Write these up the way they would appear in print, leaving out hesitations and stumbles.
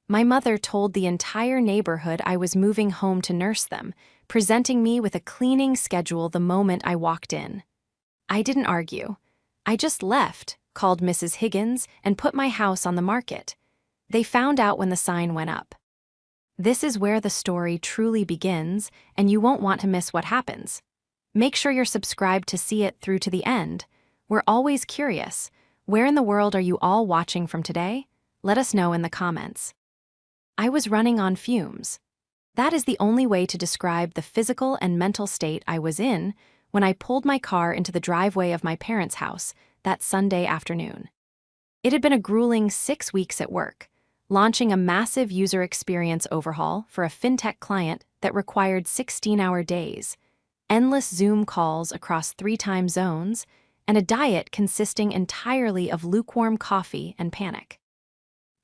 My mother told the entire neighborhood I was moving home to nurse them, presenting me with a cleaning schedule the moment I walked in. I didn't argue. I just left, called Mrs. Higgins, and put my house on the market. They found out when the sign went up. This is where the story truly begins, and you won't want to miss what happens. Make sure you're subscribed to see it through to the end. We're always curious. Where in the world are you all watching from today? Let us know in the comments. I was running on fumes. That is the only way to describe the physical and mental state I was in when I pulled my car into the driveway of my parents' house that Sunday afternoon. It had been a grueling 6 weeks at work, launching a massive user experience overhaul for a fintech client that required 16-hour days, endless Zoom calls across 3 time zones, and a diet consisting entirely of lukewarm coffee and panic.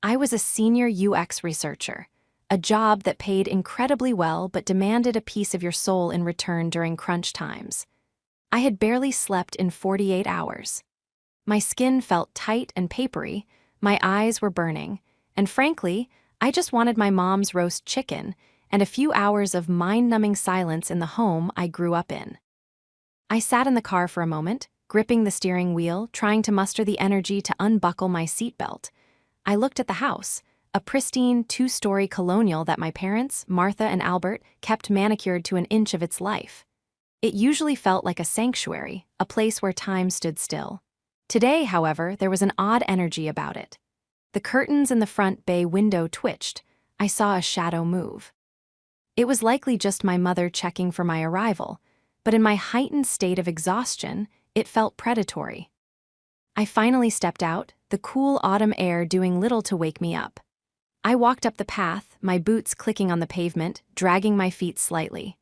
I was a senior UX researcher, a job that paid incredibly well but demanded a piece of your soul in return during crunch times. I had barely slept in 48 hours. My skin felt tight and papery, my eyes were burning, and frankly, I just wanted my mom's roast chicken and a few hours of mind-numbing silence in the home I grew up in. I sat in the car for a moment, gripping the steering wheel, trying to muster the energy to unbuckle my seatbelt. I looked at the house, a pristine 2-story colonial that my parents, Martha and Albert, kept manicured to an inch of its life. It usually felt like a sanctuary, a place where time stood still. Today, however, there was an odd energy about it. The curtains in the front bay window twitched. I saw a shadow move. It was likely just my mother checking for my arrival, but in my heightened state of exhaustion, it felt predatory. I finally stepped out, the cool autumn air doing little to wake me up. I walked up the path, my boots clicking on the pavement, dragging my feet slightly.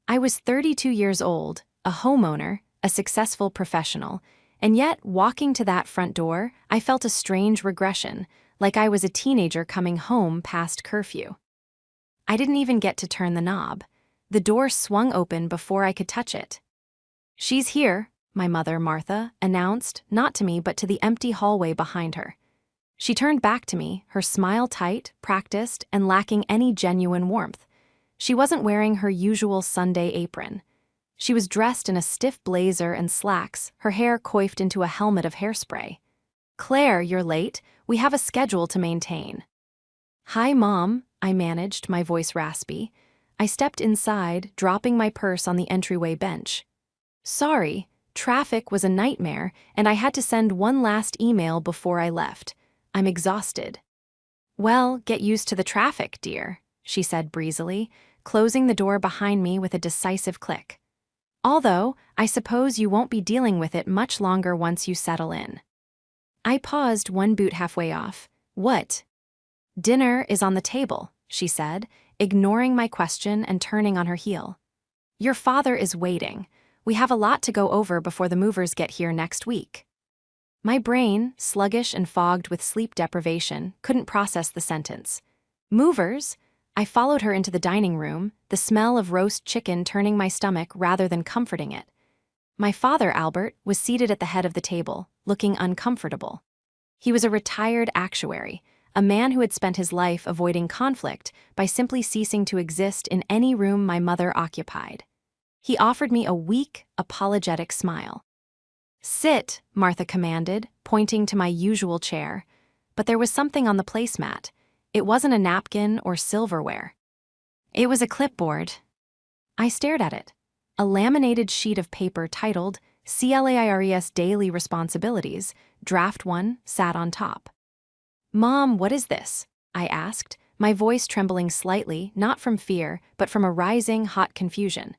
I was 32 years old, a homeowner, a successful professional, and yet, walking to that front door, I felt a strange regression, like I was a teenager coming home past curfew. I didn't even get to turn the knob. The door swung open before I could touch it. "She's here," my mother, Martha, announced, not to me but to the empty hallway behind her. She turned back to me, her smile tight, practiced, and lacking any genuine warmth. She wasn't wearing her usual Sunday apron. She was dressed in a stiff blazer and slacks, her hair coiffed into a helmet of hairspray. "Claire, you're late. We have a schedule to maintain." "Hi, Mom," I managed, my voice raspy. I stepped inside, dropping my purse on the entryway bench. "Sorry, traffic was a nightmare, and I had to send one last email before I left. I'm exhausted." "Well, get used to the traffic, dear," she said breezily, closing the door behind me with a decisive click. "Although, I suppose you won't be dealing with it much longer once you settle in." I paused, one boot halfway off. "What?" "Dinner is on the table," she said, ignoring my question and turning on her heel. "Your father is waiting. We have a lot to go over before the movers get here next week." My brain, sluggish and fogged with sleep deprivation, couldn't process the sentence. "Movers?" I followed her into the dining room, the smell of roast chicken turning my stomach rather than comforting it. My father, Albert, was seated at the head of the table, looking uncomfortable. He was a retired actuary, a man who had spent his life avoiding conflict by simply ceasing to exist in any room my mother occupied. He offered me a weak, apologetic smile. "Sit," Martha commanded, pointing to my usual chair. But there was something on the placemat. It wasn't a napkin or silverware. It was a clipboard. I stared at it. A laminated sheet of paper titled CLAIRES Daily Responsibilities, Draft 1, sat on top. "Mom, what is this?" I asked, my voice trembling slightly, not from fear, but from a rising, hot confusion.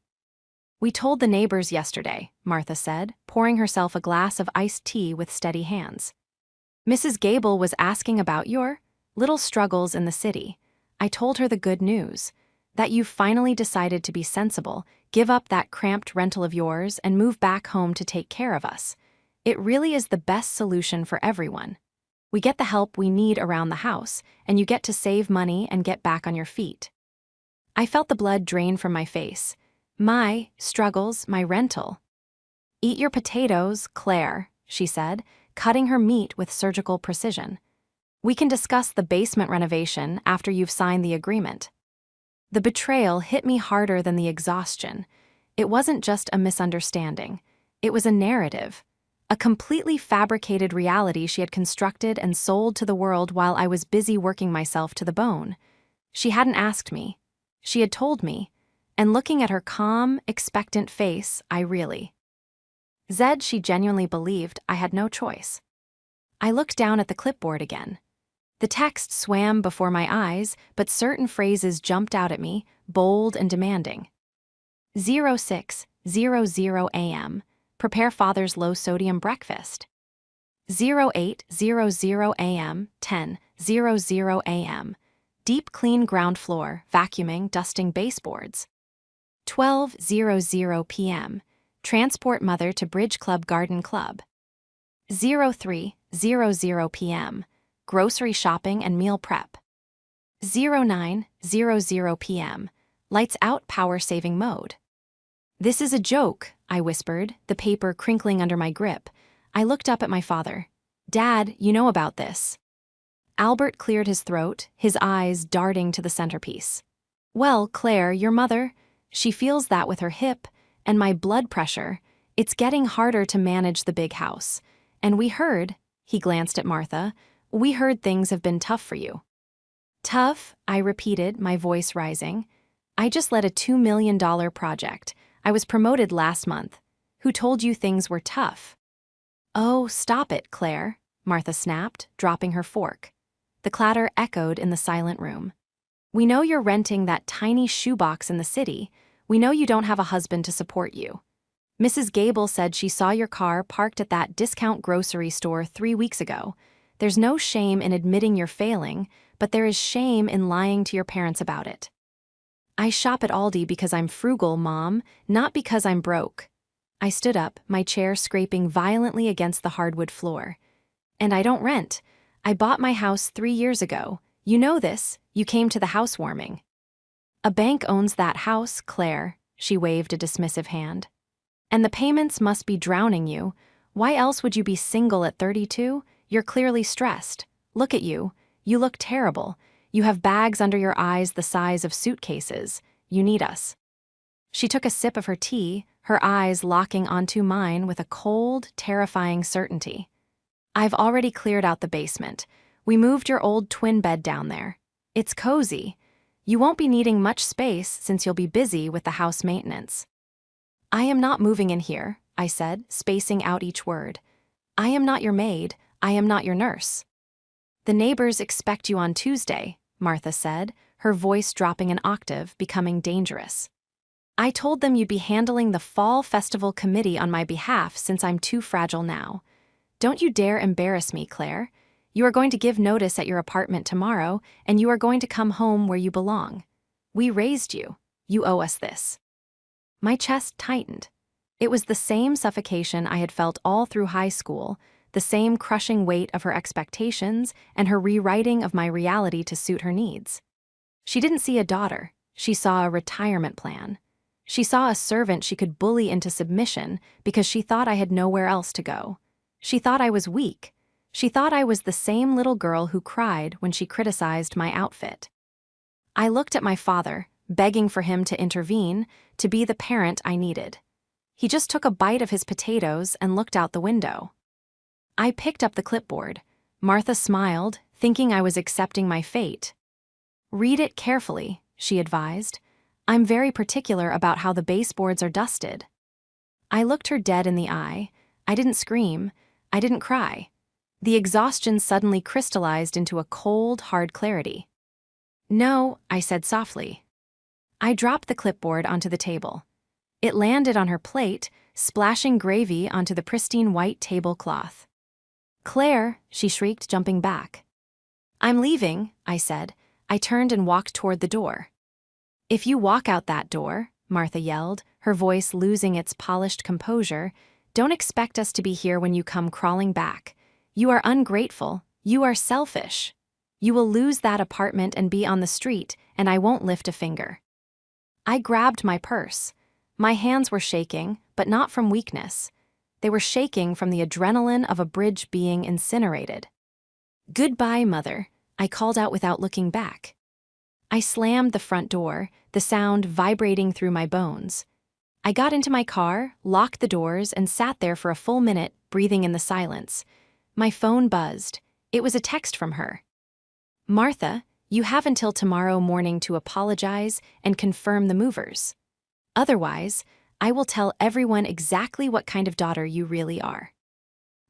"We told the neighbors yesterday," Martha said, pouring herself a glass of iced tea with steady hands. "Mrs. Gable was asking about your little struggles in the city. I told her the good news, that you finally decided to be sensible, give up that cramped rental of yours, and move back home to take care of us. It really is the best solution for everyone. We get the help we need around the house, and you get to save money and get back on your feet." I felt the blood drain from my face. My struggles, my rental. "Eat your potatoes, Claire," she said, cutting her meat with surgical precision. We can discuss the basement renovation after you've signed the agreement. The betrayal hit me harder than the exhaustion. It wasn't just a misunderstanding. It was a narrative. A completely fabricated reality she had constructed and sold to the world while I was busy working myself to the bone. She hadn't asked me. She had told me. And looking at her calm, expectant face, I really. Zed, she genuinely believed I had no choice. I looked down at the clipboard again. The text swam before my eyes, but certain phrases jumped out at me, bold and demanding. 06:00 a.m. Prepare father's low-sodium breakfast. 08:00 a.m. 10:00 a.m. Deep clean ground floor, vacuuming, dusting baseboards. 12:00 p.m. Transport mother to Bridge Club Garden Club. 03:00 p.m. Grocery shopping and meal prep. 09:00 p.m. Lights out, power saving mode. This is a joke, I whispered, the paper crinkling under my grip. I looked up at my father. Dad, you know about this. Albert cleared his throat, his eyes darting to the centerpiece. Well, Claire, your mother, she feels that with her hip, and my blood pressure, it's getting harder to manage the big house. And we heard, he glanced at Martha, we heard things have been tough for you. Tough, I repeated, my voice rising. I just led a $2 million project. I was promoted last month. Who told you things were tough? Oh, stop it, Claire, Martha snapped, dropping her fork. The clatter echoed in the silent room. We know you're renting that tiny shoebox in the city. We know you don't have a husband to support you. Mrs. Gable said she saw your car parked at that discount grocery store 3 weeks ago. There's no shame in admitting you're failing, but there is shame in lying to your parents about it. I shop at Aldi because I'm frugal, Mom, not because I'm broke. I stood up, my chair scraping violently against the hardwood floor. And I don't rent. I bought my house 3 years ago. You know this, you came to the housewarming. A bank owns that house, Claire, she waved a dismissive hand. And the payments must be drowning you. Why else would you be single at 32? You're clearly stressed. Look at you. You look terrible. You have bags under your eyes the size of suitcases. You need us. She took a sip of her tea, her eyes locking onto mine with a cold, terrifying certainty. I've already cleared out the basement. We moved your old twin bed down there. It's cozy. You won't be needing much space since you'll be busy with the house maintenance. I am not moving in here, I said, spacing out each word. I am not your maid. I am not your nurse. The neighbors expect you on Tuesday, Martha said, her voice dropping an octave, becoming dangerous. I told them you'd be handling the fall festival committee on my behalf since I'm too fragile now. Don't you dare embarrass me, Claire. You are going to give notice at your apartment tomorrow, and you are going to come home where you belong. We raised you. You owe us this. My chest tightened. It was the same suffocation I had felt all through high school, the same crushing weight of her expectations and her rewriting of my reality to suit her needs. She didn't see a daughter. She saw a retirement plan. She saw a servant she could bully into submission because she thought I had nowhere else to go. She thought I was weak. She thought I was the same little girl who cried when she criticized my outfit. I looked at my father, begging for him to intervene, to be the parent I needed. He just took a bite of his potatoes and looked out the window. I picked up the clipboard. Martha smiled, thinking I was accepting my fate. Read it carefully, she advised. I'm very particular about how the baseboards are dusted. I looked her dead in the eye. I didn't scream. I didn't cry. The exhaustion suddenly crystallized into a cold, hard clarity. No, I said softly. I dropped the clipboard onto the table. It landed on her plate, splashing gravy onto the pristine white tablecloth. Claire, she shrieked, jumping back. I'm leaving, I said. I turned and walked toward the door. If you walk out that door, Martha yelled, her voice losing its polished composure, don't expect us to be here when you come crawling back. You are ungrateful. You are selfish. You will lose that apartment and be on the street, and I won't lift a finger. I grabbed my purse. My hands were shaking, but not from weakness. They were shaking from the adrenaline of a bridge being incinerated. "Goodbye, Mother," I called out without looking back. I slammed the front door, the sound vibrating through my bones. I got into my car, locked the doors, and sat there for a full minute, breathing in the silence. My phone buzzed. It was a text from her. "Martha, you have until tomorrow morning to apologize and confirm the movers. Otherwise, I will tell everyone exactly what kind of daughter you really are."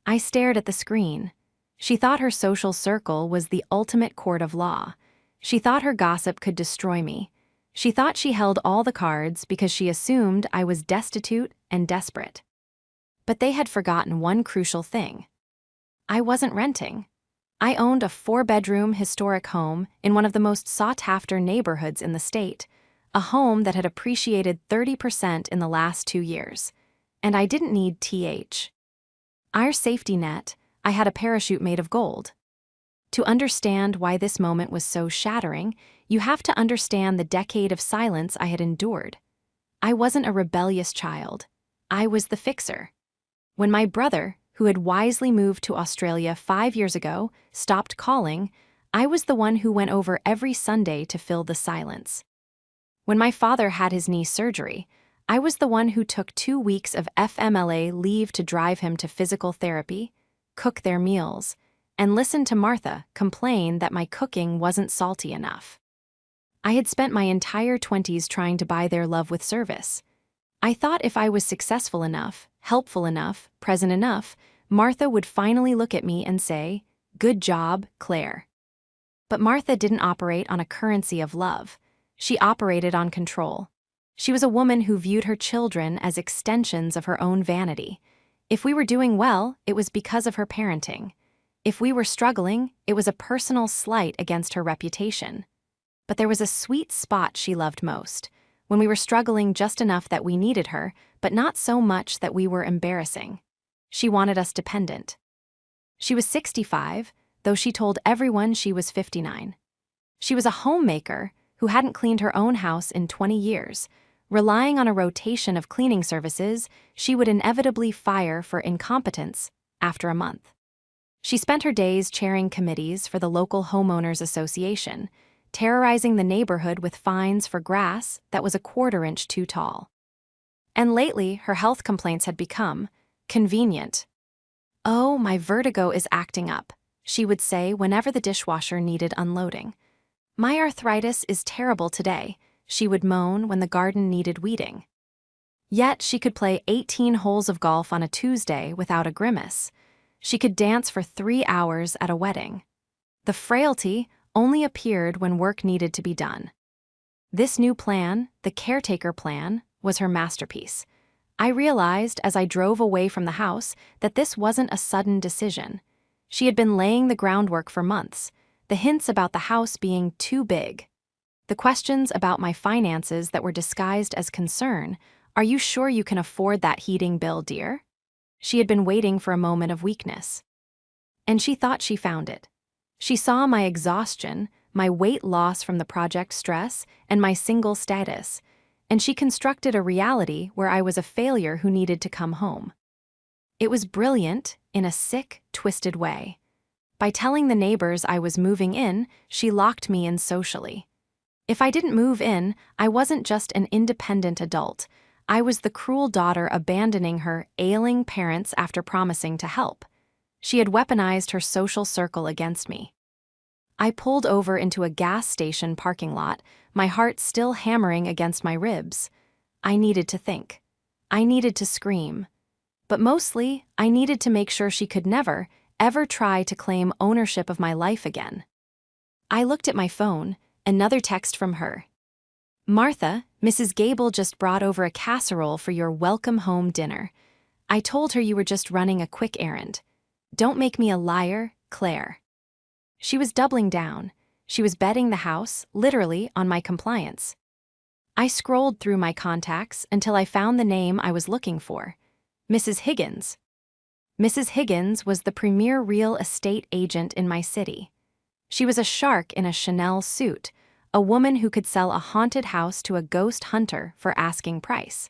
I stared at the screen. She thought her social circle was the ultimate court of law. She thought her gossip could destroy me. She thought she held all the cards because she assumed I was destitute and desperate. But they had forgotten one crucial thing. I wasn't renting. I owned a 4-bedroom historic home in one of the most sought-after neighborhoods in the state, a home that had appreciated 30% in the last 2 years. And I didn't need our safety net. I had a parachute made of gold. To understand why this moment was so shattering, you have to understand the decade of silence I had endured. I wasn't a rebellious child. I was the fixer. When my brother, who had wisely moved to Australia 5 years ago, stopped calling, I was the one who went over every Sunday to fill the silence. When my father had his knee surgery, I was the one who took 2 weeks of FMLA leave to drive him to physical therapy, cook their meals, and listen to Martha complain that my cooking wasn't salty enough. I had spent my entire 20s trying to buy their love with service. I thought if I was successful enough, helpful enough, present enough, Martha would finally look at me and say, "Good job, Claire." But Martha didn't operate on a currency of love. She operated on control. She was a woman who viewed her children as extensions of her own vanity. If we were doing well, it was because of her parenting. If we were struggling, it was a personal slight against her reputation. But there was a sweet spot she loved most, when we were struggling just enough that we needed her, but not so much that we were embarrassing. She wanted us dependent. She was 65, though she told everyone she was 59. She was a homemaker who hadn't cleaned her own house in 20 years. Relying on a rotation of cleaning services, she would inevitably fire for incompetence after a month. She spent her days chairing committees for the local homeowners association, terrorizing the neighborhood with fines for grass that was a 1/4 inch too tall. And lately, her health complaints had become convenient. "Oh, my vertigo is acting up," she would say whenever the dishwasher needed unloading. "My arthritis is terrible today," she would moan when the garden needed weeding. Yet she could play 18 holes of golf on a Tuesday without a grimace. She could dance for 3 hours at a wedding. The frailty only appeared when work needed to be done. This new plan, the caretaker plan, was her masterpiece. I realized as I drove away from the house that this wasn't a sudden decision. She had been laying the groundwork for months, the hints about the house being too big, the questions about my finances that were disguised as concern. "Are you sure you can afford that heating bill, dear?" She had been waiting for a moment of weakness. And she thought she found it. She saw my exhaustion, my weight loss from the project stress, and my single status, and she constructed a reality where I was a failure who needed to come home. It was brilliant in a sick, twisted way. By telling the neighbors I was moving in, she locked me in socially. If I didn't move in, I wasn't just an independent adult. I was the cruel daughter abandoning her ailing parents after promising to help. She had weaponized her social circle against me. I pulled over into a gas station parking lot, my heart still hammering against my ribs. I needed to think. I needed to scream. But mostly, I needed to make sure she could never, ever try to claim ownership of my life again. I looked at my phone, another text from her. "Martha, Mrs. Gable just brought over a casserole for your welcome home dinner. I told her you were just running a quick errand. Don't make me a liar, Claire." She was doubling down. She was betting the house, literally, on my compliance. I scrolled through my contacts until I found the name I was looking for. Mrs. Higgins. Mrs. Higgins was the premier real estate agent in my city. She was a shark in a Chanel suit, a woman who could sell a haunted house to a ghost hunter for asking price.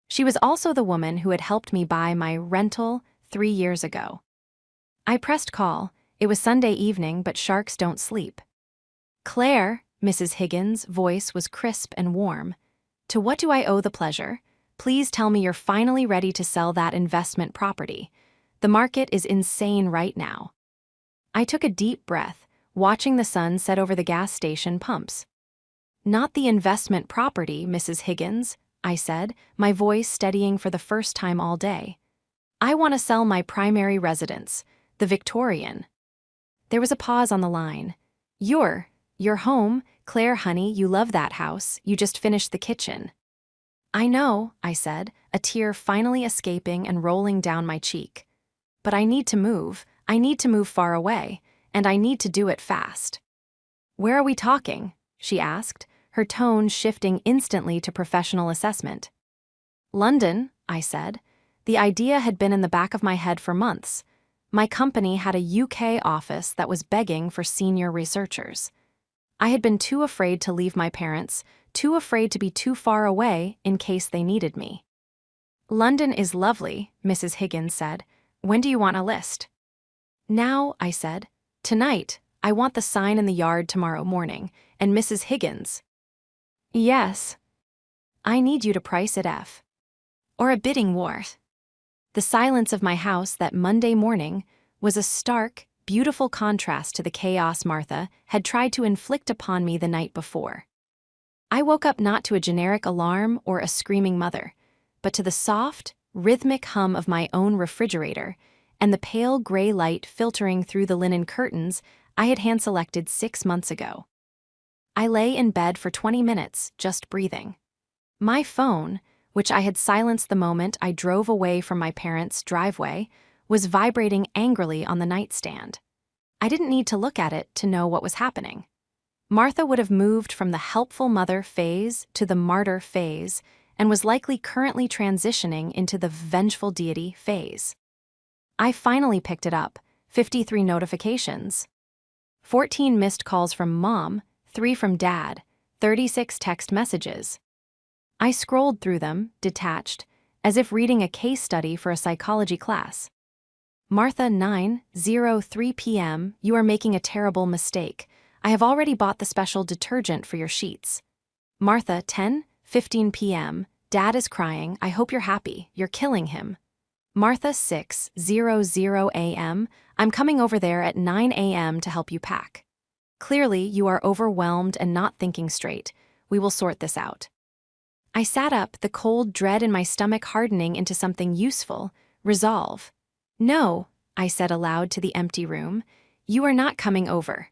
She was also the woman who had helped me buy my rental 3 years ago. I pressed call, It was Sunday evening, but sharks don't sleep. Claire, Mrs. Higgins' voice was crisp and warm. To what do I owe the pleasure? Please tell me you're finally ready to sell that investment property. The market is insane right now. I took a deep breath, watching the sun set over the gas station pumps. Not the investment property, Mrs. Higgins, I said, my voice steadying for the first time all day. I want to sell my primary residence, the Victorian. There was a pause on the line. Your home, Claire honey, you love that house, you just finished the kitchen. I know, I said, a tear finally escaping and rolling down my cheek. But I need to move far away, and I need to do it fast. Where are we talking? She asked, her tone shifting instantly to professional assessment. London, I said. The idea had been in the back of my head for months. My company had a UK office that was begging for senior researchers. I had been too afraid to leave my parents, too afraid to be too far away in case they needed me. London is lovely, Mrs. Higgins said. When do you want a list? Now, I said. Tonight. I want the sign in the yard tomorrow morning. And Mrs. Higgins. Yes. I need you to price it F. Or a bidding war. The silence of my house that Monday morning was a stark, beautiful contrast to the chaos Martha had tried to inflict upon me the night before. I woke up not to a generic alarm or a screaming mother, but to the soft, rhythmic hum of my own refrigerator and the pale gray light filtering through the linen curtains I had hand-selected 6 months ago. I lay in bed for 20 minutes, just breathing. My phone, which I had silenced the moment I drove away from my parents' driveway, was vibrating angrily on the nightstand. I didn't need to look at it to know what was happening. Martha would have moved from the helpful mother phase to the martyr phase and was likely currently transitioning into the vengeful deity phase. I finally picked it up, 53 notifications. 14 missed calls from Mom, 3 from Dad, 36 text messages. I scrolled through them, detached, as if reading a case study for a psychology class. Martha 9:03 p.m. You are making a terrible mistake. I have already bought the special detergent for your sheets. Martha 10:15 p.m. Dad is crying. I hope you're happy. You're killing him. Martha 6:00 a.m. I'm coming over there at 9 a.m. to help you pack. Clearly, you are overwhelmed and not thinking straight. We will sort this out. I sat up, the cold dread in my stomach hardening into something useful, resolve. No, I said aloud to the empty room. You are not coming over.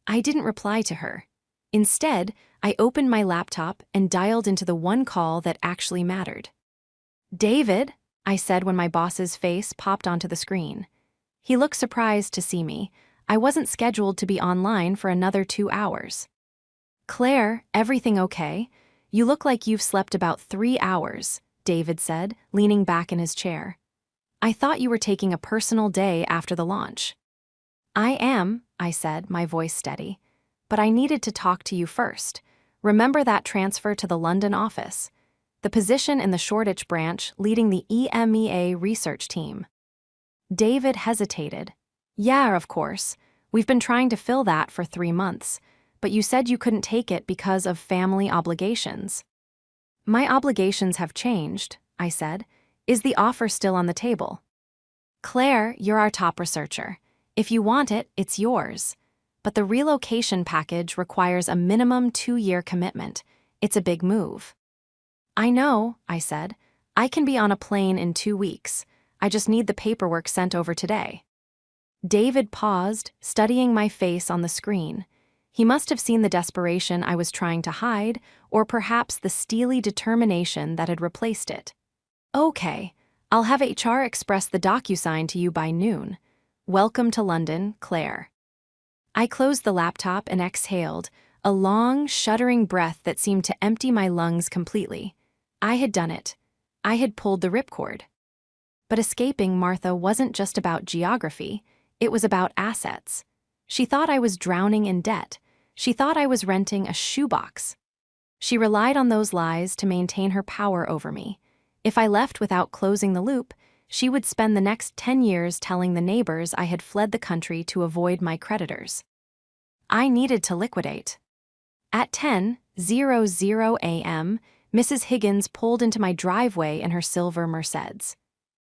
I didn't reply to her. Instead, I opened my laptop and dialed into the one call that actually mattered. David, I said when my boss's face popped onto the screen. He looked surprised to see me. I wasn't scheduled to be online for another 2 hours. Claire, everything okay? You look like you've slept about 3 hours, David said, leaning back in his chair. I thought you were taking a personal day after the launch. I am, I said, my voice steady. But I needed to talk to you first. Remember that transfer to the London office? The position in the Shoreditch branch leading the EMEA research team. David hesitated. Yeah, of course. We've been trying to fill that for 3 months, but you said you couldn't take it because of family obligations. My obligations have changed, I said. Is the offer still on the table? Claire, you're our top researcher. If you want it, it's yours. But the relocation package requires a minimum 2-year commitment. It's a big move. I know, I said. I can be on a plane in 2 weeks. I just need the paperwork sent over today. David paused, studying my face on the screen. He must have seen the desperation I was trying to hide, or perhaps the steely determination that had replaced it. Okay, I'll have HR express the DocuSign to you by noon. Welcome to London, Claire. I closed the laptop and exhaled, a long, shuddering breath that seemed to empty my lungs completely. I had done it. I had pulled the ripcord. But escaping Martha wasn't just about geography, it was about assets. She thought I was drowning in debt. She thought I was renting a shoebox. She relied on those lies to maintain her power over me. If I left without closing the loop, She would spend the next 10 years telling the neighbors I had fled the country to avoid my creditors. I needed to liquidate. At 10:00 a.m., Mrs. Higgins pulled into my driveway in her silver Mercedes.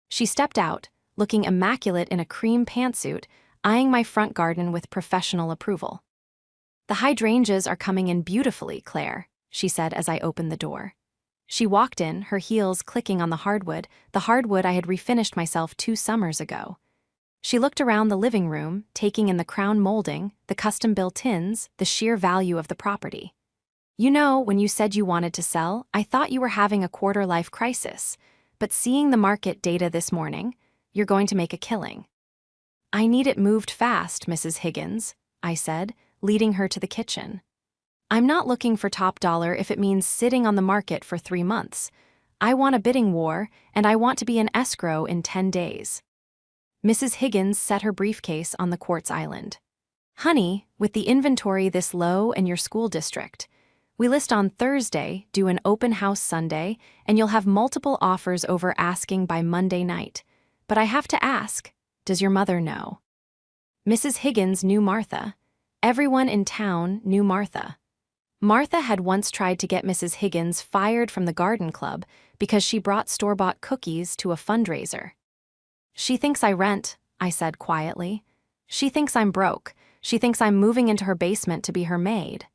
She stepped out, looking immaculate in a cream pantsuit, eyeing my front garden with professional approval. "The hydrangeas are coming in beautifully, Claire," she said as I opened the door. She walked in, her heels clicking on the hardwood I had refinished myself 2 summers ago. She looked around the living room, taking in the crown molding, the custom built-ins, the sheer value of the property. "You know, when you said you wanted to sell, I thought you were having a quarter-life crisis. But seeing the market data this morning, you're going to make a killing." "I need it moved fast, Mrs. Higgins," I said, leading her to the kitchen. "I'm not looking for top dollar if it means sitting on the market for 3 months. I want a bidding war, and I want to be in escrow in 10 days. Mrs. Higgins set her briefcase on the quartz island. "Honey, with the inventory this low in your school district, we list on Thursday, do an open house Sunday, and you'll have multiple offers over asking by Monday night. But I have to ask, does your mother know?" Mrs. Higgins knew Martha. Everyone in town knew Martha. Martha had once tried to get Mrs. Higgins fired from the garden club because she brought store-bought cookies to a fundraiser. "She thinks I rent," I said quietly. "She thinks I'm broke. She thinks I'm moving into her basement to be her maid."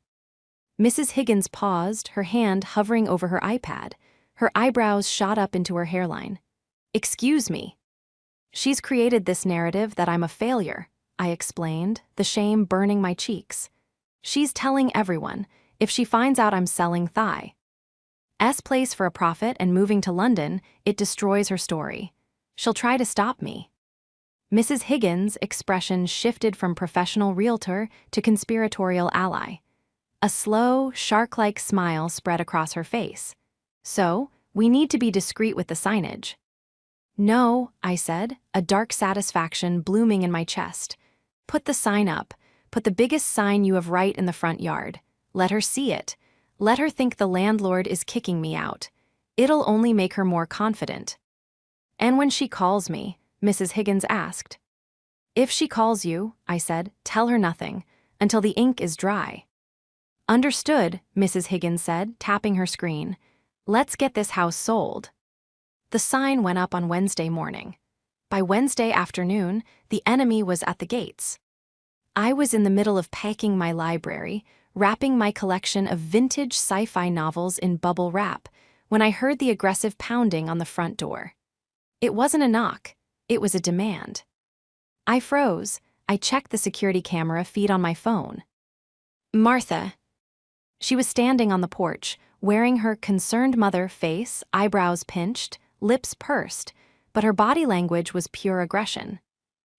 Mrs. Higgins paused, her hand hovering over her iPad. Her eyebrows shot up into her hairline. "Excuse me." "She's created this narrative that I'm a failure," I explained, the shame burning my cheeks. "She's telling everyone, if she finds out I'm selling Thai's place for a profit and moving to London, it destroys her story. She'll try to stop me." Mrs. Higgins' expression shifted from professional realtor to conspiratorial ally. A slow, shark-like smile spread across her face. "So, we need to be discreet with the signage." "No," I said, a dark satisfaction blooming in my chest. "Put the sign up. Put the biggest sign you have right in the front yard. Let her see it. Let her think the landlord is kicking me out. It'll only make her more confident." "And when she calls me?" Mrs. Higgins asked. "If she calls you," I said, "tell her nothing, until the ink is dry." "Understood," Mrs. Higgins said, tapping her screen. "Let's get this house sold." The sign went up on Wednesday morning. By Wednesday afternoon, the enemy was at the gates. I was in the middle of packing my library, wrapping my collection of vintage sci-fi novels in bubble wrap, when I heard the aggressive pounding on the front door. It wasn't a knock, it was a demand. I froze. I checked the security camera feed on my phone. "Martha." She was standing on the porch, wearing her concerned mother face, eyebrows pinched, lips pursed, but her body language was pure aggression.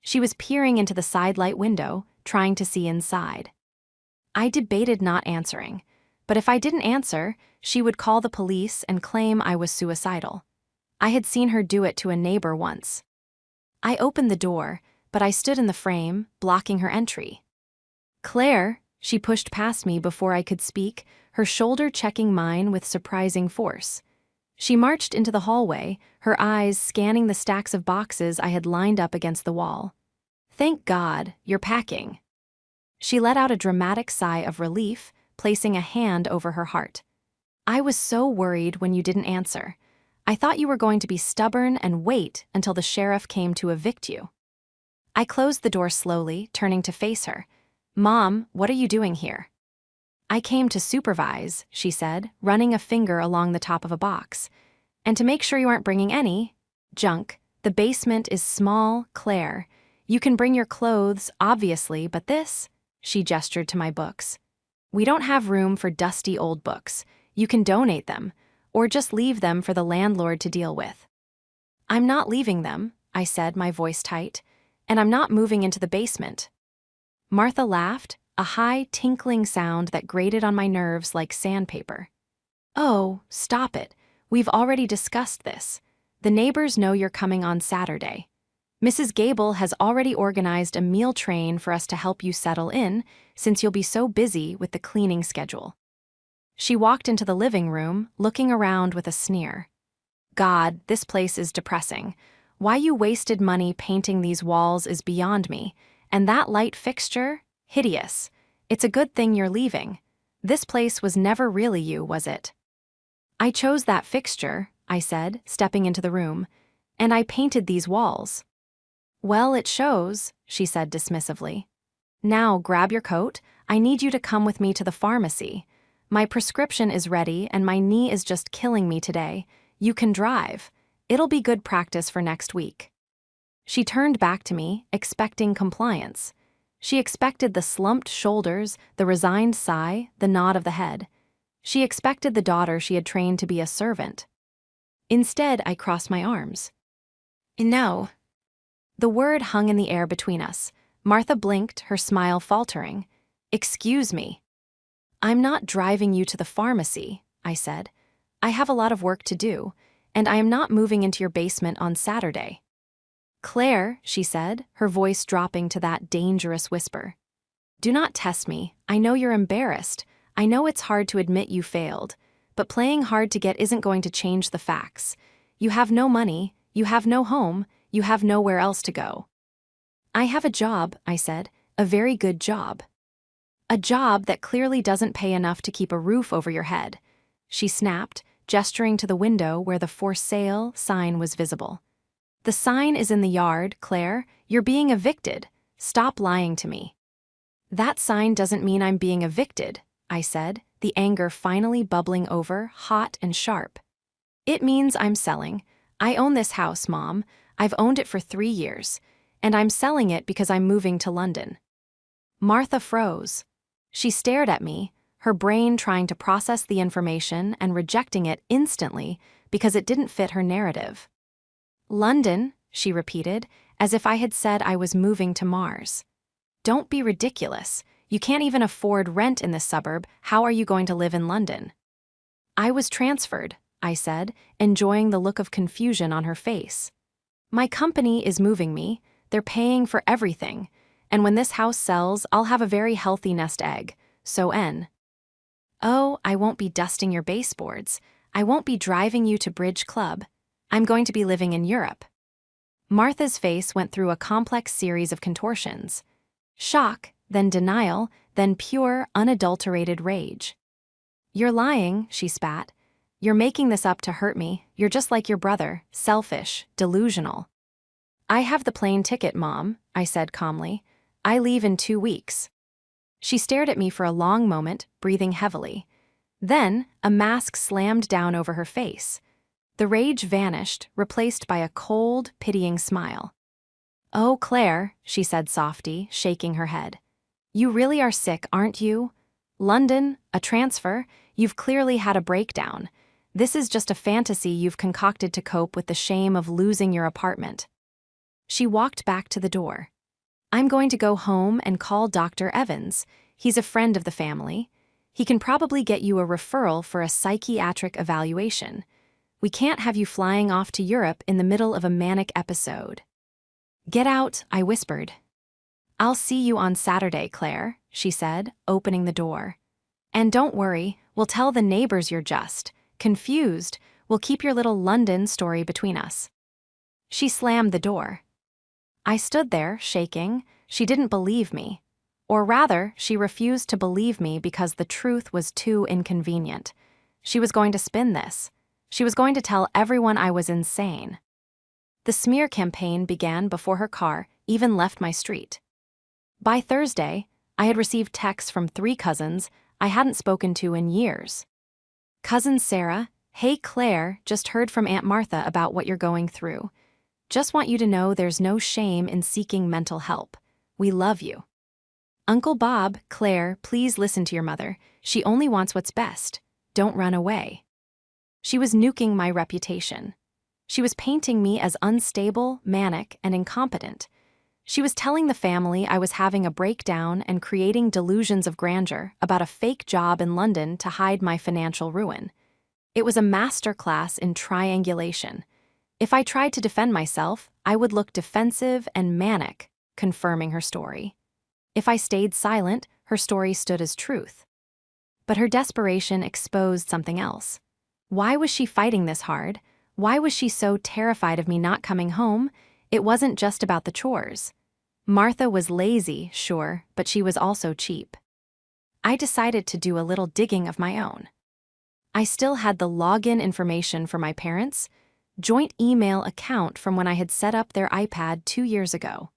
She was peering into the sidelight window, trying to see inside. I debated not answering, but if I didn't answer, she would call the police and claim I was suicidal. I had seen her do it to a neighbor once. I opened the door, but I stood in the frame, blocking her entry. "Claire," she pushed past me before I could speak, her shoulder checking mine with surprising force. She marched into the hallway, her eyes scanning the stacks of boxes I had lined up against the wall. "Thank God, you're packing." She let out a dramatic sigh of relief, placing a hand over her heart. "I was so worried when you didn't answer. I thought you were going to be stubborn and wait until the sheriff came to evict you." I closed the door slowly, turning to face her. "Mom, what are you doing here?" "I came to supervise," she said, running a finger along the top of a box. "And to make sure you aren't bringing any junk. The basement is small, Claire. You can bring your clothes, obviously, but this," she gestured to my books. "We don't have room for dusty old books. You can donate them, or just leave them for the landlord to deal with." "I'm not leaving them," I said, my voice tight, "and I'm not moving into the basement." Martha laughed, a high, tinkling sound that grated on my nerves like sandpaper. "Oh, stop it. We've already discussed this. The neighbors know you're coming on Saturday. Mrs. Gable has already organized a meal train for us to help you settle in, since you'll be so busy with the cleaning schedule." She walked into the living room, looking around with a sneer. "God, this place is depressing. Why you wasted money painting these walls is beyond me. And that light fixture? Hideous. It's a good thing you're leaving. This place was never really you, was it? I chose that fixture, I said, stepping into the room, and I painted these walls. Well, it shows, she said dismissively. Now grab your coat. I need you to come with me to the pharmacy. My prescription is ready and my knee is just killing me today. You can drive. It'll be good practice for next week. She turned back to me, expecting compliance. She expected the slumped shoulders, the resigned sigh, the nod of the head. She expected the daughter she had trained to be a servant. Instead, I crossed my arms. No. The word hung in the air between us. Martha blinked, her smile faltering. Excuse me. I'm not driving you to the pharmacy, I said. I have a lot of work to do, and I am not moving into your basement on Saturday. Claire, she said, her voice dropping to that dangerous whisper. Do not test me. I know you're embarrassed. I know it's hard to admit you failed, but playing hard to get isn't going to change the facts. You have no money, you have no home, you have nowhere else to go. I have a job, I said, a very good job. A job that clearly doesn't pay enough to keep a roof over your head. She snapped, gesturing to the window where the for sale sign was visible. The sign is in the yard, Claire. You're being evicted. Stop lying to me. That sign doesn't mean I'm being evicted, I said, the anger finally bubbling over, hot and sharp. It means I'm selling. I own this house, Mom. I've owned it for 3 years. And I'm selling it because I'm moving to London. Martha froze. She stared at me, her brain trying to process the information and rejecting it instantly because it didn't fit her narrative. London, she repeated, as if I had said I was moving to Mars. Don't be ridiculous. You can't even afford rent in this suburb. How are you going to live in London? I was transferred, I said, enjoying the look of confusion on her face. My company is moving me. They're paying for everything. And when this house sells, I'll have a very healthy nest egg. So Oh, I won't be dusting your baseboards. I won't be driving you to Bridge Club. I'm going to be living in Europe. Martha's face went through a complex series of contortions. Shock, then denial, then pure, unadulterated rage. You're lying, she spat. You're making this up to hurt me. You're just like your brother, selfish, delusional. I have the plane ticket, Mom, I said calmly. I leave in 2 weeks. She stared at me for a long moment, breathing heavily. Then, a mask slammed down over her face. The rage vanished, replaced by a cold, pitying smile. Oh, Claire, she said softly, shaking her head. You really are sick, aren't you? London, a transfer, you've clearly had a breakdown. This is just a fantasy you've concocted to cope with the shame of losing your apartment. She walked back to the door. I'm going to go home and call Dr. Evans. He's a friend of the family. He can probably get you a referral for a psychiatric evaluation. We can't have you flying off to Europe in the middle of a manic episode. Get out, I whispered. I'll see you on Saturday, Claire, she said, opening the door. And don't worry, we'll tell the neighbors you're just confused. We'll keep your little London story between us. She slammed the door. I stood there, shaking. She didn't believe me. Or rather, she refused to believe me because the truth was too inconvenient. She was going to spin this. She was going to tell everyone I was insane. The smear campaign began before her car even left my street. By Thursday, I had received texts from 3 cousins I hadn't spoken to in years. Cousin Sarah, hey Claire, just heard from Aunt Martha about what you're going through. Just want you to know there's no shame in seeking mental help. We love you. Uncle Bob, Claire, please listen to your mother. She only wants what's best. Don't run away. She was nuking my reputation. She was painting me as unstable, manic, and incompetent. She was telling the family I was having a breakdown and creating delusions of grandeur about a fake job in London to hide my financial ruin. It was a masterclass in triangulation. If I tried to defend myself, I would look defensive and manic, confirming her story. If I stayed silent, her story stood as truth. But her desperation exposed something else. Why was she fighting this hard? Why was she so terrified of me not coming home? It wasn't just about the chores. Martha was lazy, sure, but she was also cheap. I decided to do a little digging of my own. I still had the login information for my parents' joint email account from when I had set up their iPad 2 years ago.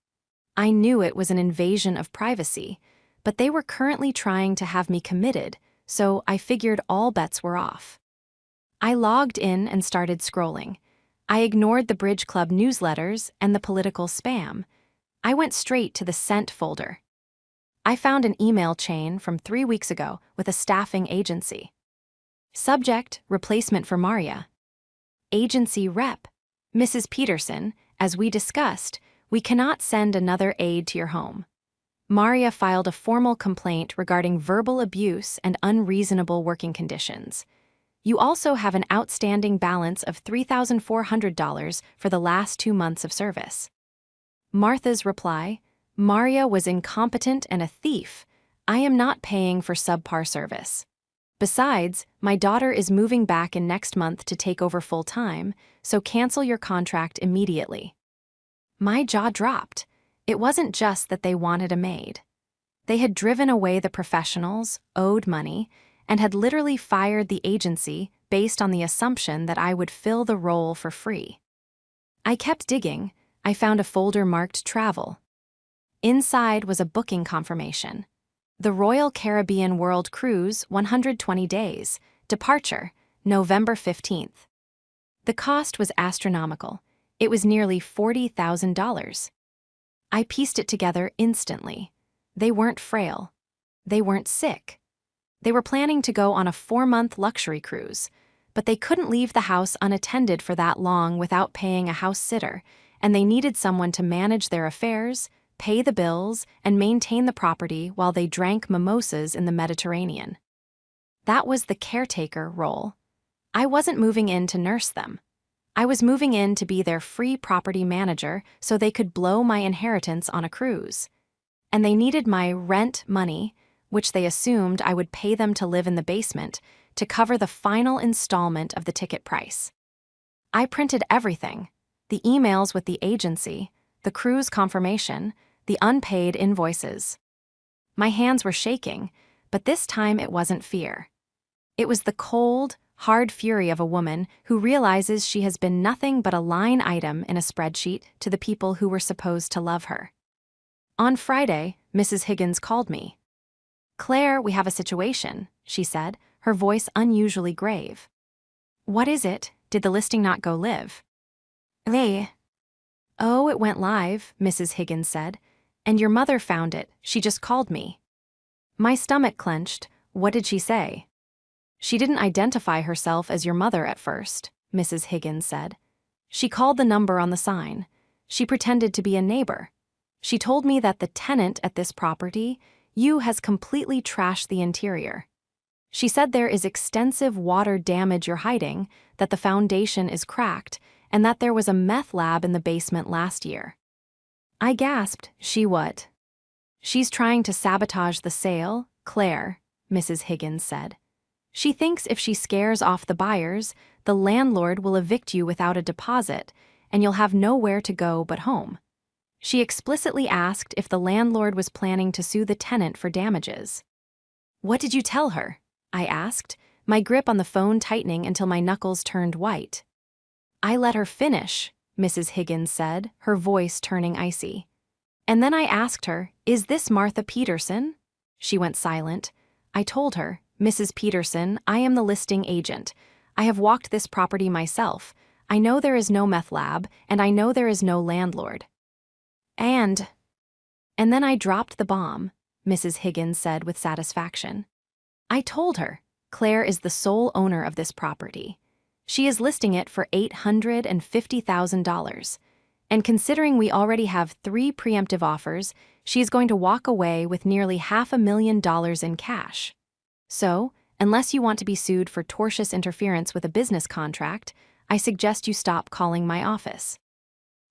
I knew it was an invasion of privacy, but they were currently trying to have me committed, so I figured all bets were off. I logged in and started scrolling. I ignored the Bridge Club newsletters and the political spam. I went straight to the sent folder. I found an email chain from 3 weeks ago with a staffing agency. Subject: replacement for Maria. Agency rep: Mrs. Peterson, as we discussed, we cannot send another aide to your home. Maria filed a formal complaint regarding verbal abuse and unreasonable working conditions. You also have an outstanding balance of $3,400 for the last 2 months of service. Martha's reply: Maria was incompetent and a thief. I am not paying for subpar service. Besides, my daughter is moving back in next month to take over full-time, so cancel your contract immediately. My jaw dropped. It wasn't just that they wanted a maid. They had driven away the professionals, owed money, and had literally fired the agency based on the assumption that I would fill the role for free. I kept digging. I found a folder marked Travel. Inside was a booking confirmation. The Royal Caribbean World Cruise, 120 days. Departure, November 15th. The cost was astronomical. It was nearly $40,000. I pieced it together instantly. They weren't frail. They weren't sick. They were planning to go on a 4-month luxury cruise, but they couldn't leave the house unattended for that long without paying a house sitter, and they needed someone to manage their affairs, pay the bills, and maintain the property while they drank mimosas in the Mediterranean. That was the caretaker role. I wasn't moving in to nurse them. I was moving in to be their free property manager so they could blow my inheritance on a cruise. And they needed my rent money, which they assumed I would pay them to live in the basement, to cover the final installment of the ticket price. I printed everything: the emails with the agency, the cruise confirmation, the unpaid invoices. My hands were shaking, but this time it wasn't fear. It was the cold, hard fury of a woman who realizes she has been nothing but a line item in a spreadsheet to the people who were supposed to love her. On Friday, Mrs. Higgins called me. "Claire, we have a situation," she said, her voice unusually grave. "What is it? Did the listing not go live?" "Oh, it went live," Mrs. Higgins said. "And your mother found it. She just called me." My stomach clenched. What did she say? "She didn't identify herself as your mother at first," Mrs. Higgins said. "She called the number on the sign. She pretended to be a neighbor. She told me that the tenant at this property, you, has completely trashed the interior. She said there is extensive water damage you're hiding, that the foundation is cracked, and that there was a meth lab in the basement last year." I gasped. "She what?" "She's trying to sabotage the sale, Claire," Mrs. Higgins said. "She thinks if she scares off the buyers, the landlord will evict you without a deposit, and you'll have nowhere to go but home." She explicitly asked if the landlord was planning to sue the tenant for damages. "What did you tell her?" I asked, my grip on the phone tightening until my knuckles turned white. "I let her finish," Mrs. Higgins said, her voice turning icy. "And then I asked her, 'Is this Martha Peterson?' She went silent. I told her, 'Mrs. Peterson, I am the listing agent. I have walked this property myself. I know there is no meth lab, and I know there is no landlord.'" And then I dropped the bomb," Mrs. Higgins said with satisfaction. "I told her, Claire is the sole owner of this property. She is listing it for $850,000. And considering we already have 3 preemptive offers, she is going to walk away with nearly $500,000 in cash. So, unless you want to be sued for tortious interference with a business contract, I suggest you stop calling my office."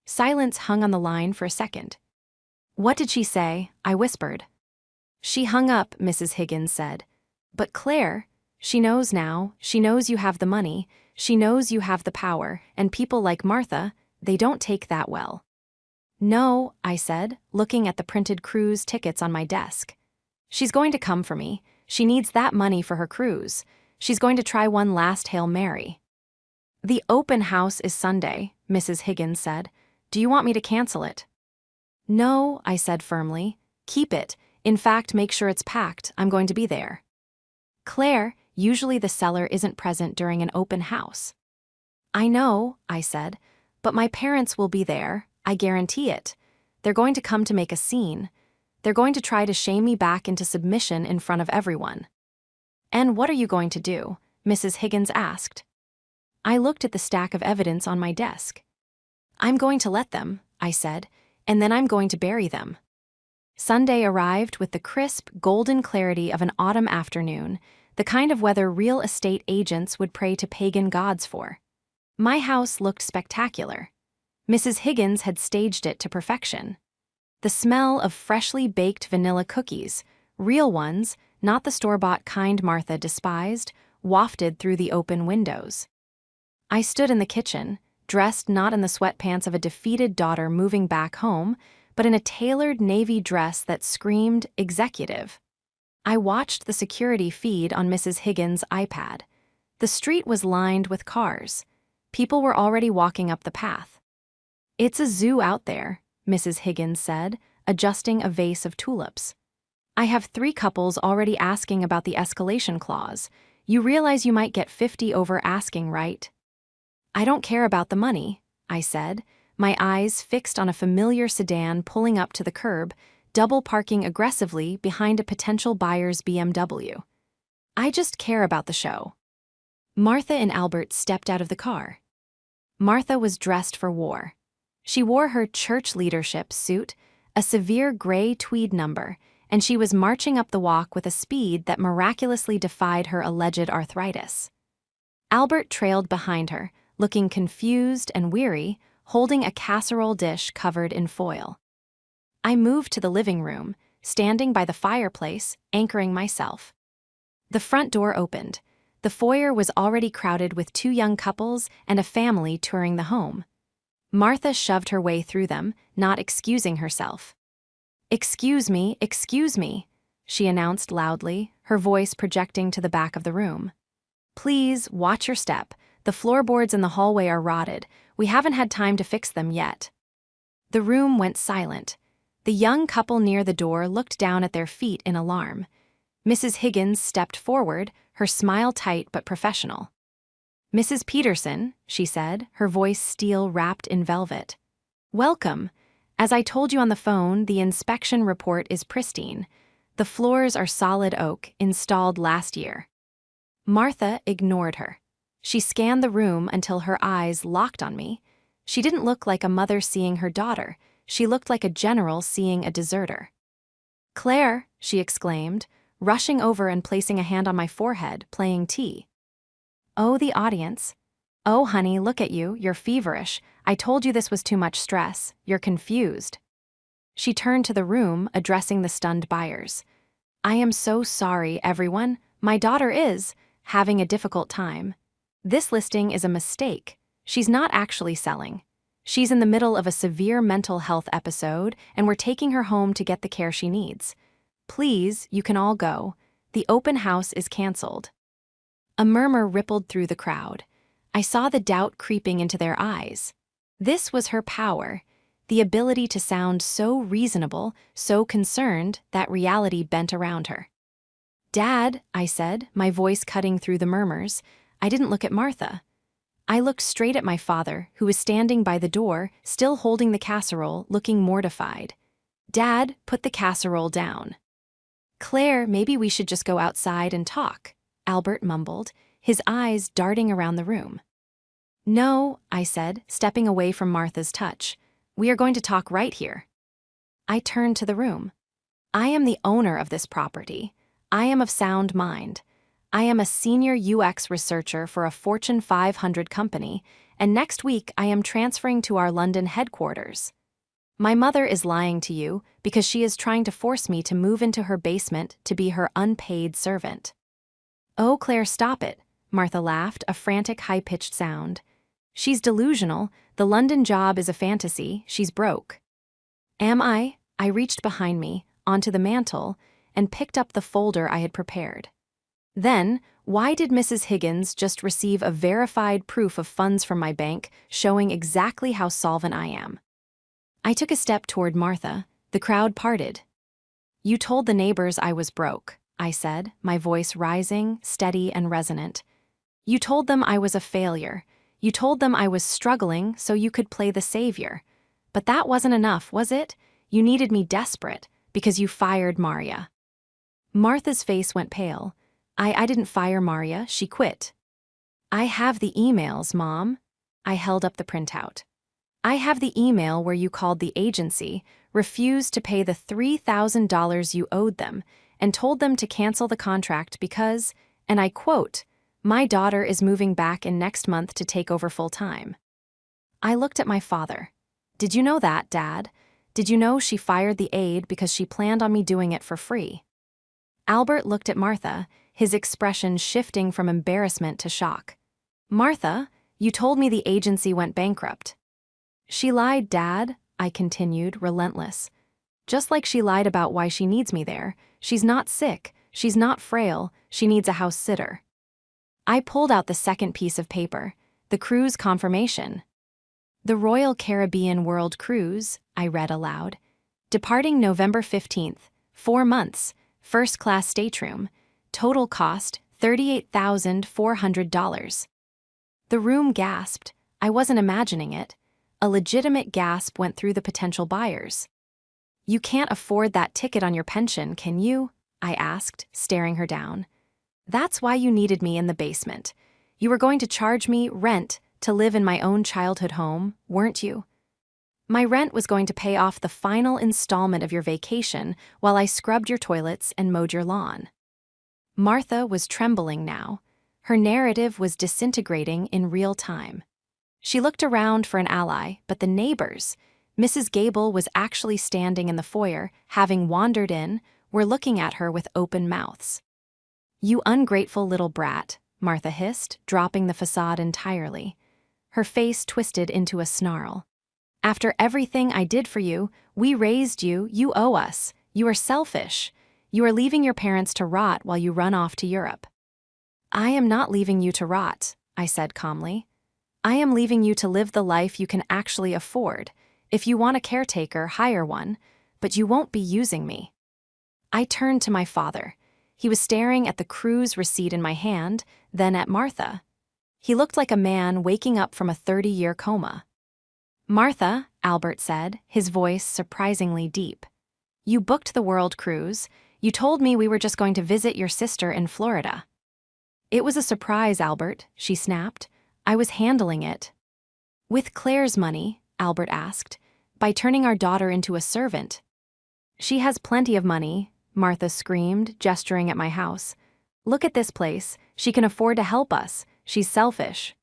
Silence hung on the line for a second. "What did she say?" I whispered. "She hung up," Mrs. Higgins said. "But Claire, She knows now, she knows you have the money, she knows you have the power, and people like Martha, they don't take that well. No, I said, looking at the printed cruise tickets on my desk. She's going to come for me. She needs that money for her cruise. She's going to try one last Hail Mary. The open house is Sunday, Mrs. Higgins said. Do you want me to cancel it? No, I said firmly. Keep it. In fact, make sure it's packed. I'm going to be there. Claire, usually the seller isn't present during an open house. I know, I said, but my parents will be there. I guarantee it. They're going to come to make a scene. They're going to try to shame me back into submission in front of everyone. And what are you going to do? Mrs. Higgins asked. I looked at the stack of evidence on my desk. I'm going to let them, I said, and then I'm going to bury them. Sunday arrived with the crisp, golden clarity of an autumn afternoon, the kind of weather real estate agents would pray to pagan gods for. My house looked spectacular. Mrs. Higgins had staged it to perfection. The smell of freshly baked vanilla cookies, real ones, not the store-bought kind Martha despised, wafted through the open windows. I stood in the kitchen, dressed not in the sweatpants of a defeated daughter moving back home, but in a tailored navy dress that screamed executive. I watched the security feed on Mrs. Higgins' iPad. The street was lined with cars. People were already walking up the path. It's a zoo out there, Mrs. Higgins said, adjusting a vase of tulips. I have 3 couples already asking about the escalation clause. You realize you might get 50 over asking, right? I don't care about the money, I said, my eyes fixed on a familiar sedan pulling up to the curb, double parking aggressively behind a potential buyer's BMW. I just care about the show. Martha and Albert stepped out of the car. Martha was dressed for war. She wore her church leadership suit, a severe gray tweed number, and she was marching up the walk with a speed that miraculously defied her alleged arthritis. Albert trailed behind her, looking confused and weary, holding a casserole dish covered in foil. I moved to the living room, standing by the fireplace, anchoring myself. The front door opened. The foyer was already crowded with 2 young couples and a family touring the home. Martha shoved her way through them, not excusing herself. Excuse me, she announced loudly, her voice projecting to the back of the room. Please, watch your step. The floorboards in the hallway are rotted. We haven't had time to fix them yet. The room went silent. The young couple near the door looked down at their feet in alarm. Mrs. Higgins stepped forward, her smile tight but professional. Mrs. Peterson, she said, her voice steel-wrapped in velvet. Welcome. As I told you on the phone, the inspection report is pristine. The floors are solid oak, installed last year. Martha ignored her. She scanned the room until her eyes locked on me. She didn't look like a mother seeing her daughter. She looked like a general seeing a deserter. Claire, she exclaimed, rushing over and placing a hand on my forehead, playing tea. Oh, the audience. Oh, honey, look at you, you're feverish. I told you this was too much stress. You're confused. She turned to the room, addressing the stunned buyers. I am so sorry, everyone. My daughter is having a difficult time. This listing is a mistake. She's not actually selling. She's in the middle of a severe mental health episode, and we're taking her home to get the care she needs. Please, you can all go. The open house is canceled. A murmur rippled through the crowd. I saw the doubt creeping into their eyes. This was her power, the ability to sound so reasonable, so concerned that reality bent around her. Dad, I said, my voice cutting through the murmurs. I didn't look at Martha. I looked straight at my father, who was standing by the door, still holding the casserole, looking mortified. Dad, put the casserole down. Claire, maybe we should just go outside and talk, Albert mumbled, his eyes darting around the room. No, I said, stepping away from Martha's touch. We are going to talk right here. I turned to the room. I am the owner of this property. I am of sound mind. I am a senior UX researcher for a Fortune 500 company, and next week I am transferring to our London headquarters. My mother is lying to you because she is trying to force me to move into her basement to be her unpaid servant. "Oh, Claire, stop it," Martha laughed, a frantic high-pitched sound. "She's delusional. The London job is a fantasy. She's broke." "Am I?" I reached behind me, onto the mantel, and picked up the folder I had prepared. Then, why did Mrs. Higgins just receive a verified proof of funds from my bank showing exactly how solvent I am? I took a step toward Martha. The crowd parted. "You told the neighbors I was broke," I said, my voice rising, steady and resonant. "You told them I was a failure. You told them I was struggling so you could play the savior. But that wasn't enough, was it? You needed me desperate, because you fired Maria." Martha's face went pale. I didn't fire Maria, she quit." "I have the emails, Mom." I held up the printout. "I have the email where you called the agency, refused to pay the $3,000 you owed them, and told them to cancel the contract because, and I quote, 'My daughter is moving back in next month to take over full-time.'" I looked at my father. "Did you know that, Dad? Did you know she fired the aide because she planned on me doing it for free?" Albert looked at Martha, his expression shifting from embarrassment to shock. "Martha, you told me the agency went bankrupt." "She lied, Dad," I continued, relentless. "Just like she lied about why she needs me there. She's not sick, she's not frail, she needs a house sitter." I pulled out the second piece of paper, the cruise confirmation. "The Royal Caribbean World Cruise," I read aloud. "Departing November 15th, 4 months, first-class stateroom. Total cost $38,400. The room gasped. I wasn't imagining it. A legitimate gasp went through the potential buyers. "You can't afford that ticket on your pension, can you?" I asked, staring her down. "That's why you needed me in the basement. You were going to charge me rent to live in my own childhood home, weren't you? My rent was going to pay off the final installment of your vacation while I scrubbed your toilets and mowed your lawn." Martha was trembling now. Her narrative was disintegrating in real time. She looked around for an ally, but the neighbors, Mrs. Gable was actually standing in the foyer, having wandered in, were looking at her with open mouths. "You ungrateful little brat," Martha hissed, dropping the facade entirely. Her face twisted into a snarl. "After everything I did for you, we raised you, you owe us. You are selfish. You are leaving your parents to rot while you run off to Europe." "I am not leaving you to rot," I said calmly. "I am leaving you to live the life you can actually afford. If you want a caretaker, hire one, but you won't be using me." I turned to my father. He was staring at the cruise receipt in my hand, then at Martha. He looked like a man waking up from a 30-year coma. "Martha," Albert said, his voice surprisingly deep. "You booked the world cruise. You told me we were just going to visit your sister in Florida." "It was a surprise, Albert," she snapped. "I was handling it." "With Claire's money?" Albert asked. "By turning our daughter into a servant?" "She has plenty of money," Martha screamed, gesturing at my house. "Look at this place. She can afford to help us. She's selfish."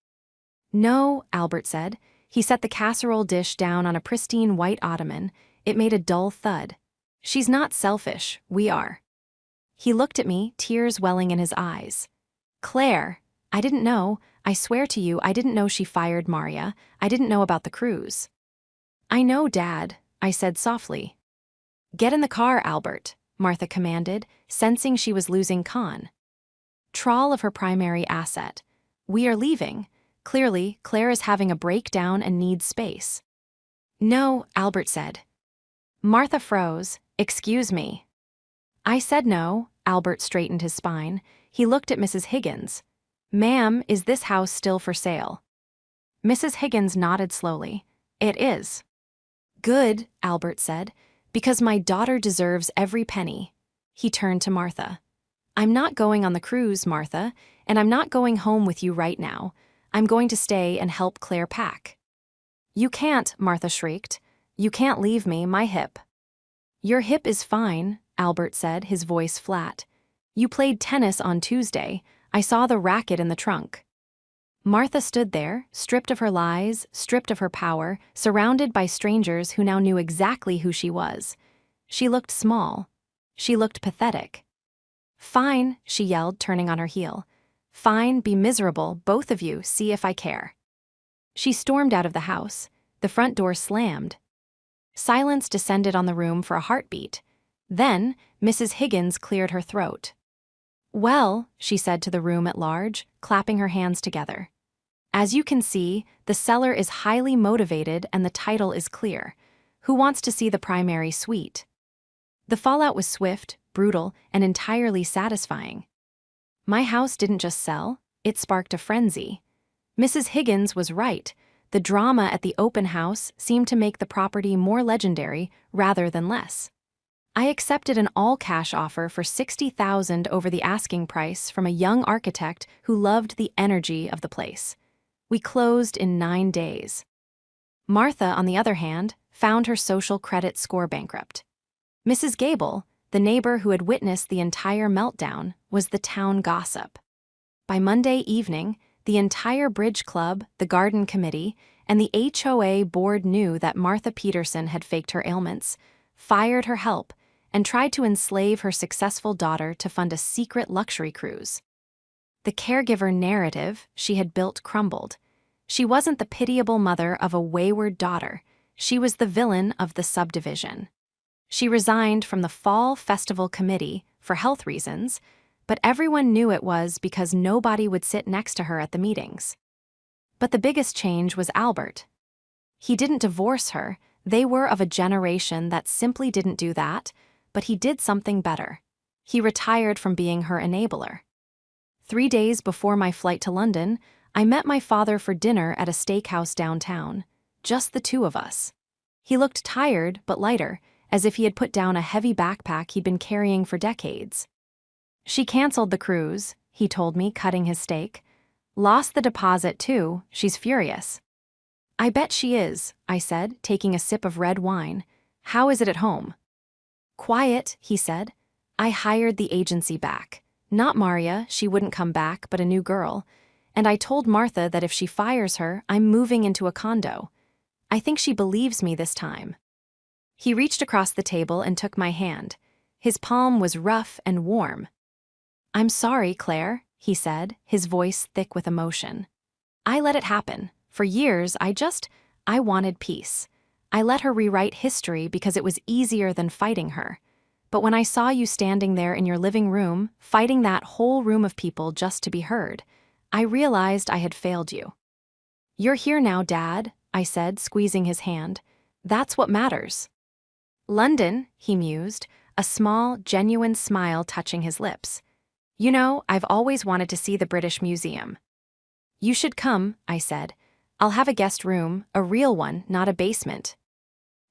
"No," Albert said. He set the casserole dish down on a pristine white ottoman. It made a dull thud. "She's not selfish. We are." He looked at me, tears welling in his eyes. "Claire, I didn't know. I swear to you, I didn't know she fired Maria. I didn't know about the cruise." "I know, Dad," I said softly. "Get in the car, Albert," Martha commanded, sensing she was losing control of her primary asset. "We are leaving. Clearly, Claire is having a breakdown and needs space." "No," Albert said. Martha froze. "Excuse me." I said no. Albert straightened his spine. He looked at Mrs. Higgins. "Ma'am, is this house still for sale?" Mrs. Higgins nodded slowly. "It is." "Good," Albert said, "because my daughter deserves every penny." He turned to Martha. "I'm not going on the cruise, Martha, and I'm not going home with you right now. I'm going to stay and help Claire pack." "You can't," Martha shrieked. "You can't leave me, my hip." "Your hip is fine," Albert said, his voice flat. "You played tennis on Tuesday. I saw the racket in the trunk." Martha stood there, stripped of her lies, stripped of her power, surrounded by strangers who now knew exactly who she was. She looked small. She looked pathetic. Fine, she yelled, turning on her heel. Fine, be miserable, both of you, see if I care. She stormed out of the house. The front door slammed. Silence descended on the room for a heartbeat. Then, Mrs. Higgins cleared her throat. Well, she said to the room at large, clapping her hands together. As you can see, the seller is highly motivated and the title is clear. Who wants to see the primary suite? The fallout was swift, brutal, and entirely satisfying. My house didn't just sell, it sparked a frenzy. Mrs. Higgins was right. The drama at the open house seemed to make the property more legendary rather than less. I accepted an all-cash offer for $60,000 over the asking price from a young architect who loved the energy of the place. We closed in 9 days. Martha, on the other hand, found her social credit score bankrupt. Mrs. Gable, the neighbor who had witnessed the entire meltdown, was the town gossip. By Monday evening, the entire bridge club, the garden committee, and the HOA board knew that Martha Peterson had faked her ailments, fired her help, and tried to enslave her successful daughter to fund a secret luxury cruise. The caregiver narrative she had built crumbled. She wasn't the pitiable mother of a wayward daughter. She was the villain of the subdivision. She resigned from the Fall Festival Committee for health reasons, but everyone knew it was because nobody would sit next to her at the meetings. But the biggest change was Albert. He didn't divorce her. They were of a generation that simply didn't do that, but he did something better. He retired from being her enabler. 3 days before my flight to London, I met my father for dinner at a steakhouse downtown, just the two of us. He looked tired but lighter, as if he had put down a heavy backpack he'd been carrying for decades. She canceled the cruise, he told me, cutting his steak. Lost the deposit too, she's furious. I bet she is, I said, taking a sip of red wine. How is it at home? Quiet, he said. I hired the agency back. Not Maria, she wouldn't come back, but a new girl. And I told Martha that if she fires her, I'm moving into a condo. I think she believes me this time. He reached across the table and took my hand. His palm was rough and warm. I'm sorry, Claire, he said, his voice thick with emotion. I let it happen. For years, I wanted peace. I let her rewrite history because it was easier than fighting her. But when I saw you standing there in your living room, fighting that whole room of people just to be heard, I realized I had failed you. You're here now, Dad, I said, squeezing his hand. That's what matters. London, he mused, a small, genuine smile touching his lips. You know, I've always wanted to see the British Museum. You should come, I said. I'll have a guest room, a real one, not a basement.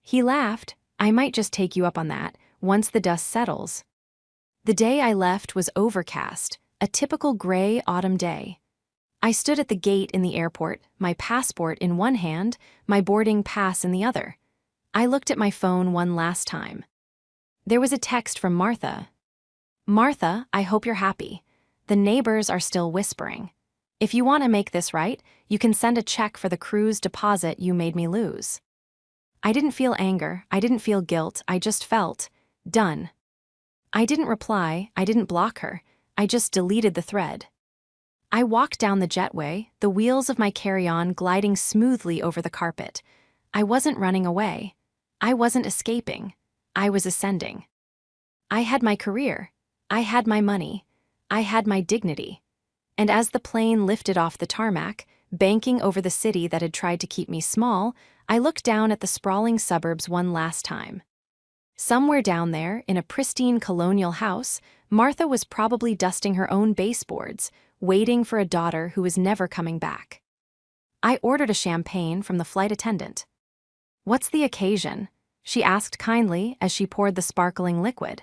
He laughed. I might just take you up on that, once the dust settles. The day I left was overcast, a typical gray autumn day. I stood at the gate in the airport, my passport in one hand, my boarding pass in the other. I looked at my phone one last time. There was a text from Martha. Martha, I hope you're happy. The neighbors are still whispering. If you want to make this right, you can send a check for the cruise deposit you made me lose. I didn't feel anger, I didn't feel guilt, I just felt done. I didn't reply, I didn't block her, I just deleted the thread. I walked down the jetway, the wheels of my carry-on gliding smoothly over the carpet. I wasn't running away. I wasn't escaping. I was ascending. I had my career. I had my money. I had my dignity. And as the plane lifted off the tarmac, banking over the city that had tried to keep me small, I looked down at the sprawling suburbs one last time. Somewhere down there, in a pristine colonial house, Martha was probably dusting her own baseboards, waiting for a daughter who was never coming back. I ordered a champagne from the flight attendant. What's the occasion? She asked kindly as she poured the sparkling liquid.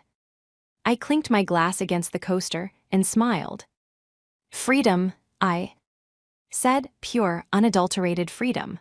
I clinked my glass against the coaster and smiled. Freedom, I said, pure, unadulterated freedom.